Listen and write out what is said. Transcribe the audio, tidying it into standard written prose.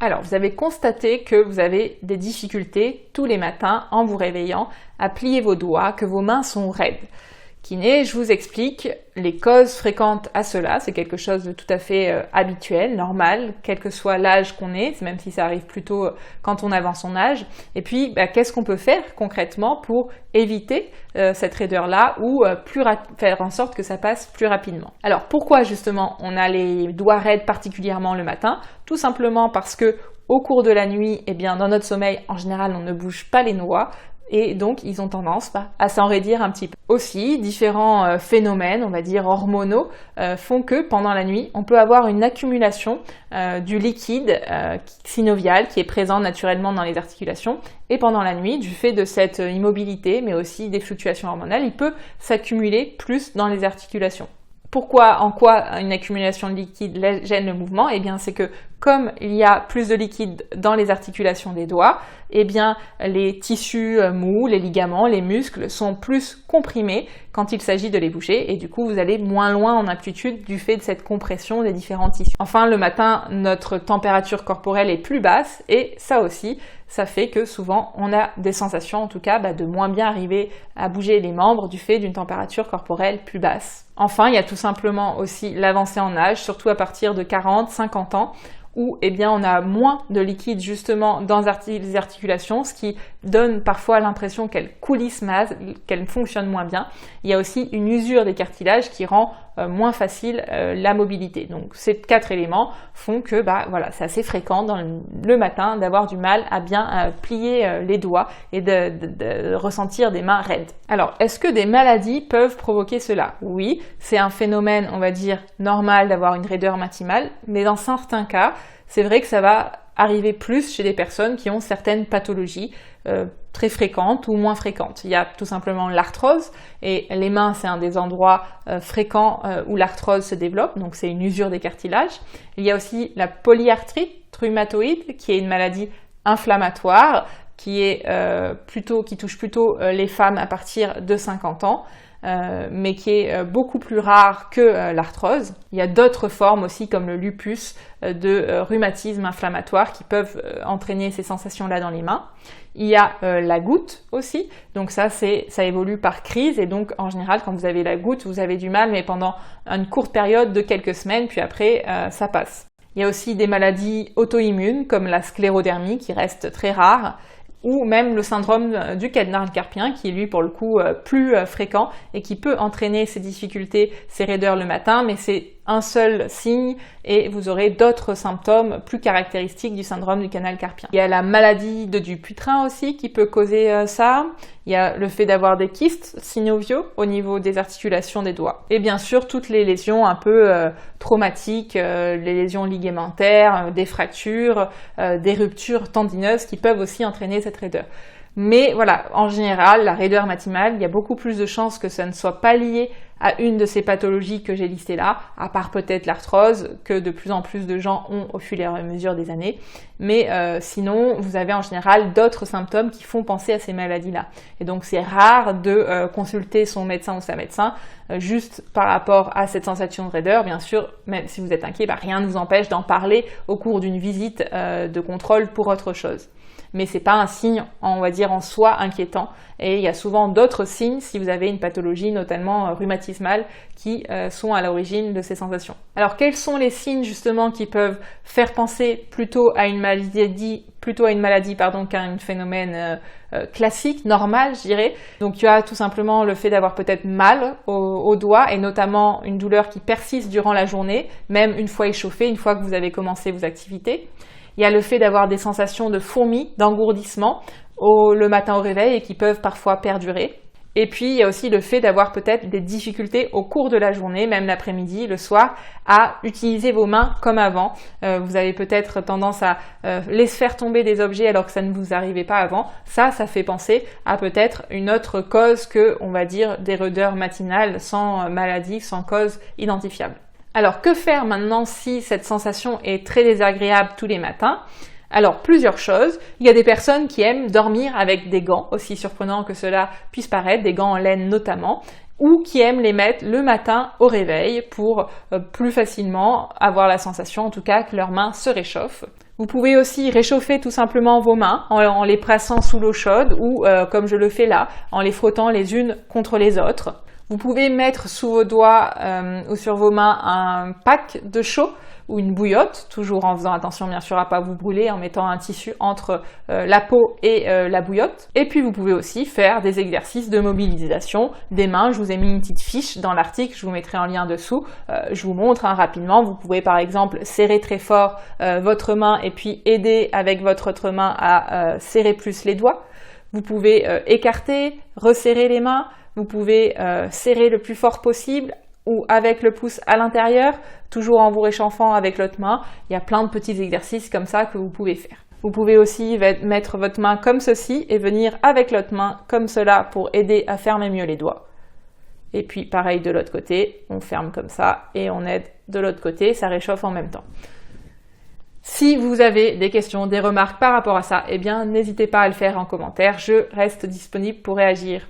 Alors, vous avez constaté que vous avez des difficultés tous les matins en vous réveillant à plier vos doigts, que vos mains sont raides. Kiné, je vous explique les causes fréquentes à cela. C'est quelque chose de tout à fait habituel, normal, quel que soit l'âge qu'on ait, même si ça arrive plutôt quand on avance son âge. Et puis, qu'est-ce qu'on peut faire concrètement pour éviter cette raideur-là ou faire en sorte que ça passe plus rapidement. Alors, pourquoi justement on a les doigts raides particulièrement le matin? Tout simplement parce que au cours de la nuit, dans notre sommeil, en général, on ne bouge pas les doigts. Et donc, ils ont tendance à s'enraidir un petit peu. Aussi, différents phénomènes, on va dire hormonaux, font que pendant la nuit, on peut avoir une accumulation du liquide synovial qui est présent naturellement dans les articulations. Et pendant la nuit, du fait de cette immobilité, mais aussi des fluctuations hormonales, il peut s'accumuler plus dans les articulations. Pourquoi, en quoi une accumulation de liquide gêne le mouvement? C'est que comme il y a plus de liquide dans les articulations des doigts, les tissus mous, les ligaments, les muscles sont plus comprimés quand il s'agit de les bouger et du coup vous allez moins loin en amplitude du fait de cette compression des différents tissus. Enfin, le matin, notre température corporelle est plus basse et ça aussi, ça fait que souvent on a des sensations en tout cas de moins bien arriver à bouger les membres du fait d'une température corporelle plus basse. Enfin, il y a tout simplement aussi l'avancée en âge, surtout à partir de 40-50 ans, où on a moins de liquide justement dans les articulations, ce qui donne parfois l'impression qu'elles coulissent mal, qu'elles fonctionnent moins bien. Il y a aussi une usure des cartilages qui rend moins facile la mobilité. Donc ces 4 éléments font que c'est assez fréquent dans le matin d'avoir du mal à bien plier les doigts et de ressentir des mains raides. Alors, est-ce que des maladies peuvent provoquer cela? Oui, c'est un phénomène, on va dire, normal d'avoir une raideur matinale, mais dans certains cas, c'est vrai que ça va arriver plus chez des personnes qui ont certaines pathologies très fréquentes ou moins fréquentes. Il y a tout simplement l'arthrose et les mains, c'est un des endroits fréquents où l'arthrose se développe, donc c'est une usure des cartilages. Il y a aussi la polyarthrite rhumatoïde qui est une maladie inflammatoire qui touche plutôt les femmes à partir de 50 ans. Mais qui est beaucoup plus rare que l'arthrose. Il y a d'autres formes aussi comme le lupus de rhumatisme inflammatoire qui peuvent entraîner ces sensations-là dans les mains. Il y a la goutte aussi, donc ça évolue par crise et donc en général quand vous avez la goutte, vous avez du mal mais pendant une courte période de quelques semaines puis après ça passe. Il y a aussi des maladies auto-immunes comme la sclérodermie qui reste très rare, ou même le syndrome du canal carpien qui est lui pour le coup plus fréquent et qui peut entraîner ces difficultés, ces raideurs le matin, mais c'est un seul signe et vous aurez d'autres symptômes plus caractéristiques du syndrome du canal carpien. Il y a la maladie de Dupuytren aussi qui peut causer ça. Il y a le fait d'avoir des kystes synoviaux au niveau des articulations des doigts. Et bien sûr, toutes les lésions un peu traumatiques, les lésions ligamentaires, des fractures, des ruptures tendineuses qui peuvent aussi entraîner cette raideur. Mais voilà, en général, la raideur matinale, il y a beaucoup plus de chances que ça ne soit pas lié à une de ces pathologies que j'ai listées là, à part peut-être l'arthrose, que de plus en plus de gens ont au fur et à mesure des années. Mais sinon, vous avez en général d'autres symptômes qui font penser à ces maladies-là. Et donc, c'est rare de consulter son médecin ou sa médecin juste par rapport à cette sensation de raideur. Bien sûr, même si vous êtes inquiet, rien ne vous empêche d'en parler au cours d'une visite de contrôle pour autre chose. Mais c'est pas un signe, on va dire, en soi inquiétant. Et il y a souvent d'autres signes si vous avez une pathologie, notamment rhumatismale, qui sont à l'origine de ces sensations. Alors, quels sont les signes justement qui peuvent faire penser plutôt à une maladie qu'à un phénomène classique, normal, je dirais. Donc, il y a tout simplement le fait d'avoir peut-être mal au doigt et notamment une douleur qui persiste durant la journée, même une fois échauffé, une fois que vous avez commencé vos activités. Il y a le fait d'avoir des sensations de fourmis, d'engourdissement le matin au réveil et qui peuvent parfois perdurer. Et puis, il y a aussi le fait d'avoir peut-être des difficultés au cours de la journée, même l'après-midi, le soir, à utiliser vos mains comme avant. Vous avez peut-être tendance à laisser faire tomber des objets alors que ça ne vous arrivait pas avant. Ça fait penser à peut-être une autre cause que, on va dire, des raideurs matinales sans maladie, sans cause identifiable. Alors, que faire maintenant si cette sensation est très désagréable tous les matins? Alors, plusieurs choses. Il y a des personnes qui aiment dormir avec des gants, aussi surprenant que cela puisse paraître, des gants en laine notamment. ou qui aiment les mettre le matin au réveil pour plus facilement avoir la sensation en tout cas que leurs mains se réchauffent. Vous pouvez aussi réchauffer tout simplement vos mains en les pressant sous l'eau chaude ou comme je le fais là, en les frottant les unes contre les autres. Vous pouvez mettre sous vos doigts ou sur vos mains un pack de chaud ou une bouillotte, toujours en faisant attention bien sûr à pas vous brûler, en mettant un tissu entre la peau et la bouillotte. Et puis vous pouvez aussi faire des exercices de mobilisation des mains. Je vous ai mis une petite fiche dans l'article, je vous mettrai un lien dessous. Je vous montre rapidement. Vous pouvez par exemple serrer très fort votre main et puis aider avec votre autre main à serrer plus les doigts. Vous pouvez écarter, resserrer les mains. Vous pouvez serrer le plus fort possible ou avec le pouce à l'intérieur, toujours en vous réchauffant avec l'autre main. Il y a plein de petits exercices comme ça que vous pouvez faire. Vous pouvez aussi mettre votre main comme ceci et venir avec l'autre main comme cela pour aider à fermer mieux les doigts. Et puis pareil de l'autre côté, on ferme comme ça et on aide de l'autre côté, ça réchauffe en même temps. Si vous avez des questions, des remarques par rapport à ça, eh bien n'hésitez pas à le faire en commentaire, je reste disponible pour réagir.